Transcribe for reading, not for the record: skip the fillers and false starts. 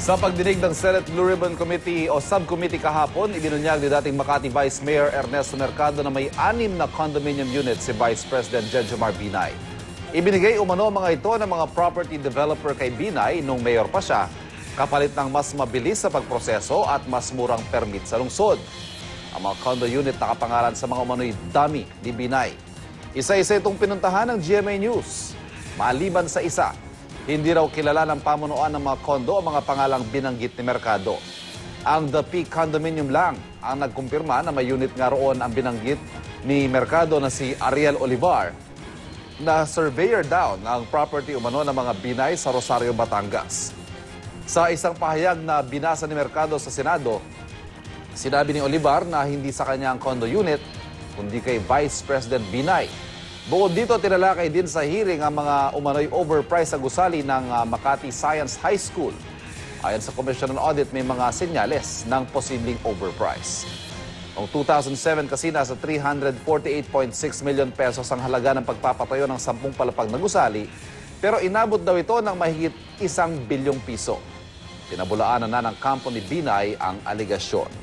Sa pagdinig ng Senate Blue Ribbon Committee o Subcommittee kahapon, ibinunyag ni dating Makati Vice Mayor Ernesto Mercado na may 6 na condominium units si Vice President Jejomar Binay. Ibinigay umano mga ito ng mga property developer kay Binay nung mayor pa siya, kapalit ng mas mabilis sa pagproseso at mas murang permit sa lungsod. Ang mga condo unit nakapangalan sa mga umano'y dummy ni Binay. Isa-isa itong pinuntahan ng GMA News. Maliban sa isa, hindi raw kilala ng pamunuan ng mga kondo ang mga pangalang binanggit ni Mercado. Ang The Peak Condominium lang ang nagkumpirma na may unit nga roon ang binanggit ni Mercado na si Ariel Olivar, na surveyor daw ng property umano ng mga Binay sa Rosario, Batangas. Sa isang pahayag na binasa ni Mercado sa Senado, sinabi ni Olivar na hindi sa kanya ang condo unit, kundi kay Vice President Binay. Bukod dito, tinalakay din sa hearing ang mga umano'y overpriced na gusali ng Makati Science High School. Ayon sa Commission on Audit, may mga senyales ng posibleng overprice. Noong 2007 kasi nasa 348.6 million pesos ang halaga ng pagpapatayo ng 10 palapag na gusali, pero inabot daw ito ng mahigit 1 bilyong piso. Pinabulaanan na ng kampo ni Binay ang aligasyon.